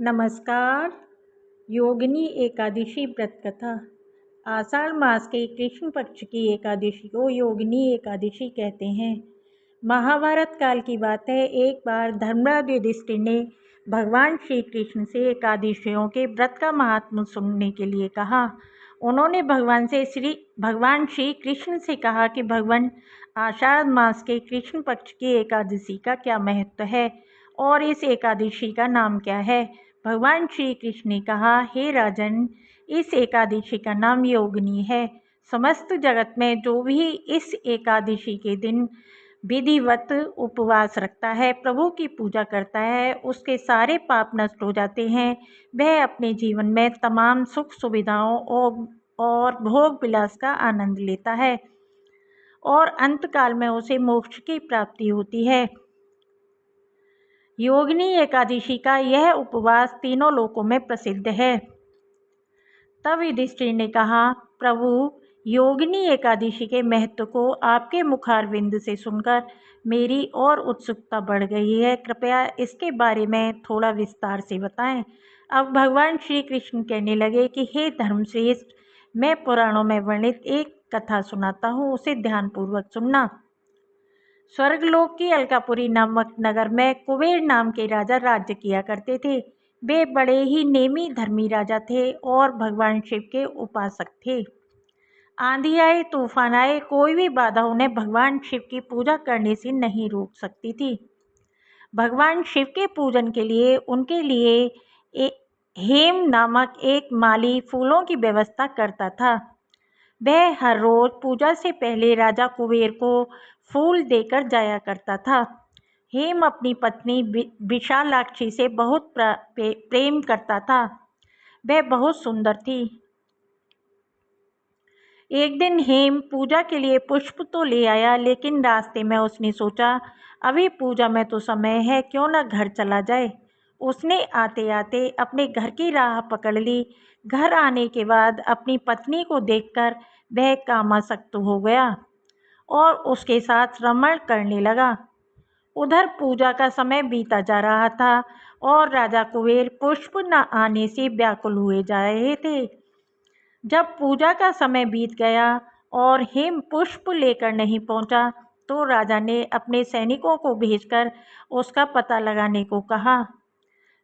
नमस्कार। योगिनी एकादशी व्रत कथा। आषाढ़ मास के कृष्ण पक्ष की एकादशी को योगिनी एकादशी कहते हैं। महाभारत काल की बात है। एक बार धर्मराज युधिष्ठिर ने भगवान श्री कृष्ण से एकादशियों के व्रत का महात्म्य सुनने के लिए कहा। उन्होंने भगवान श्री कृष्ण से कहा कि भगवान, आषाढ़ मास के कृष्ण पक्ष की एकादशी का क्या महत्व है और इस एकादशी का नाम क्या है। भगवान श्री कृष्ण ने कहा, हे राजन, इस एकादशी का नाम योगिनी है। समस्त जगत में जो भी इस एकादशी के दिन विधिवत उपवास रखता है, प्रभु की पूजा करता है, उसके सारे पाप नष्ट हो जाते हैं। वह अपने जीवन में तमाम सुख सुविधाओं और भोग विलास का आनंद लेता है और अंतकाल में उसे मोक्ष की प्राप्ति होती है। योगिनी एकादशी का यह उपवास तीनों लोकों में प्रसिद्ध है। तब युधिष्ठिर ने कहा, प्रभु, योगिनी एकादशी के महत्व को आपके मुखारविंद से सुनकर मेरी और उत्सुकता बढ़ गई है। कृपया इसके बारे में थोड़ा विस्तार से बताएं। अब भगवान श्री कृष्ण कहने लगे कि हे धर्मश्रेष्ठ, मैं पुराणों में वर्णित एक कथा सुनाता हूँ, उसे ध्यानपूर्वक सुनना। स्वर्गलोक की अलकापुरी नामक नगर में कुबेर नाम के राजा राज्य किया करते थे। वे बड़े ही नेमी धर्मी राजा थे और भगवान शिव के उपासक थे। आंधी आए, तूफान आए, कोई भी बाधा उन्हें भगवान शिव की पूजा करने से नहीं रोक सकती थी। भगवान शिव के पूजन के लिए उनके लिए हेम नामक एक माली फूलों की व्यवस्था करता था। वह हर रोज पूजा से पहले राजा कुबेर को फूल देकर जाया करता था। हेम अपनी पत्नी विशालाक्षी से बहुत प्रेम करता था। वह बहुत सुंदर थी। एक दिन हेम पूजा के लिए पुष्प तो ले आया, लेकिन रास्ते में उसने सोचा, अभी पूजा में तो समय है, क्यों ना घर चला जाए। उसने आते आते अपने घर की राह पकड़ ली। घर आने के बाद अपनी पत्नी को देखकर वह कामासक्त हो गया और उसके साथ रमण करने लगा। उधर पूजा का समय बीता जा रहा था और राजा कुबेर पुष्प न आने से व्याकुल हुए जा रहे थे। जब पूजा का समय बीत गया और हेम पुष्प लेकर नहीं पहुंचा, तो राजा ने अपने सैनिकों को भेजकर उसका पता लगाने को कहा।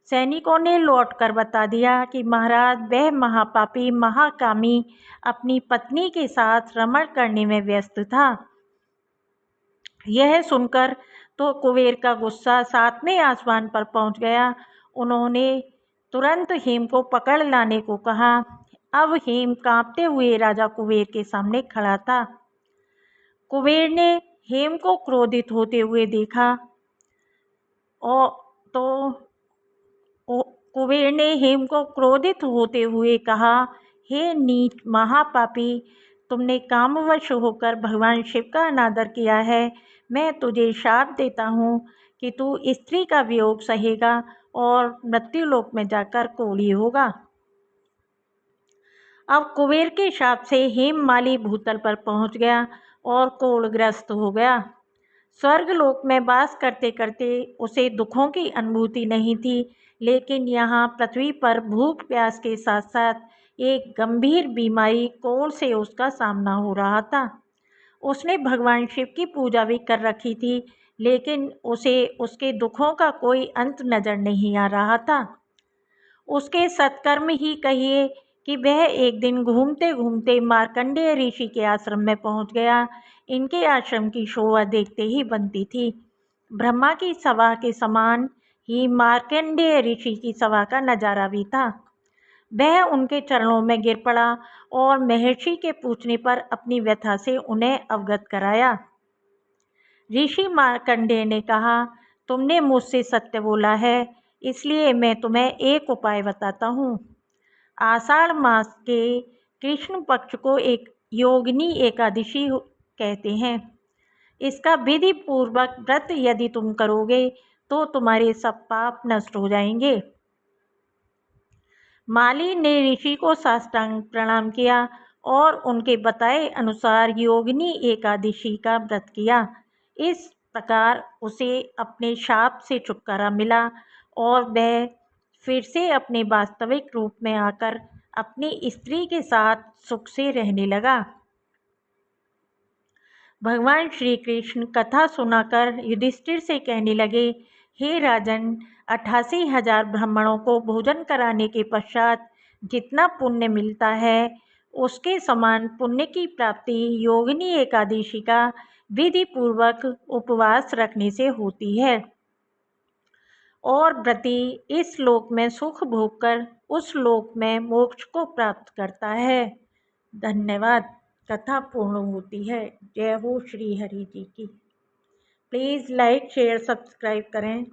सैनिकों ने लौटकर बता दिया कि महाराज, वह महापापी महाकामी अपनी पत्नी के साथ रमण करने में व्यस्त था। यह सुनकर तो कुबेर का गुस्सा सातवें आसमान पर पहुंच गया। उन्होंने तुरंत हेम को पकड़ लाने को कहा। अब हेम कांपते हुए राजा कुबेर के सामने खड़ा था। कुबेर ने हेम को क्रोधित होते हुए देखा और कुबेर ने हेम को क्रोधित होते हुए कहा, हे नीच महापापी, तुमने कामवश होकर भगवान शिव का अनादर किया है। मैं तुझे शाप देता हूँ कि तू स्त्री का वियोग सहेगा और मृत्युलोक में जाकर कोढ़ी होगा। अब कुबेर के शाप से हेममाली भूतल पर पहुँच गया और कोढ़ग्रस्त हो गया। स्वर्गलोक में वास करते करते उसे दुखों की अनुभूति नहीं थी, लेकिन यहाँ पृथ्वी पर भूख प्यास के साथ साथ एक गंभीर बीमारी कोढ़ से उसका सामना हो रहा था। उसने भगवान शिव की पूजा भी कर रखी थी, लेकिन उसे उसके दुखों का कोई अंत नजर नहीं आ रहा था। उसके सत्कर्म ही कहिए कि वह एक दिन घूमते घूमते मार्कंडेय ऋषि के आश्रम में पहुंच गया। इनके आश्रम की शोभा देखते ही बनती थी। ब्रह्मा की सभा के समान ही मार्कंडेय ऋषि की सभा का नजारा भी था। वह उनके चरणों में गिर पड़ा और महर्षि के पूछने पर अपनी व्यथा से उन्हें अवगत कराया। ऋषि मार्कंडेय ने कहा, तुमने मुझसे सत्य बोला है, इसलिए मैं तुम्हें एक उपाय बताता हूँ। आषाढ़ मास के कृष्ण पक्ष को एक योगिनी एकादशी कहते हैं। इसका विधि पूर्वक व्रत यदि तुम करोगे तो तुम्हारे सब पाप नष्ट हो जाएंगे। माली ने ऋषि को साष्टांग प्रणाम किया और उनके बताए अनुसार योगिनी एकादशी का व्रत किया। इस प्रकार उसे अपने शाप से छुटकारा मिला और वह फिर से अपने वास्तविक रूप में आकर अपनी स्त्री के साथ सुख से रहने लगा। भगवान श्री कृष्ण कथा सुनाकर युधिष्ठिर से कहने लगे, हे राजन, 88,000 ब्राह्मणों को भोजन कराने के पश्चात जितना पुण्य मिलता है, उसके समान पुण्य की प्राप्ति योगिनी एकादशी का विधि पूर्वक उपवास रखने से होती है। और व्रती इस लोक में सुख भोगकर उस लोक में मोक्ष को प्राप्त करता है। धन्यवाद। कथा पूर्ण होती है। जय हो श्री हरि जी की। प्लीज़ लाइक शेयर सब्सक्राइब करें।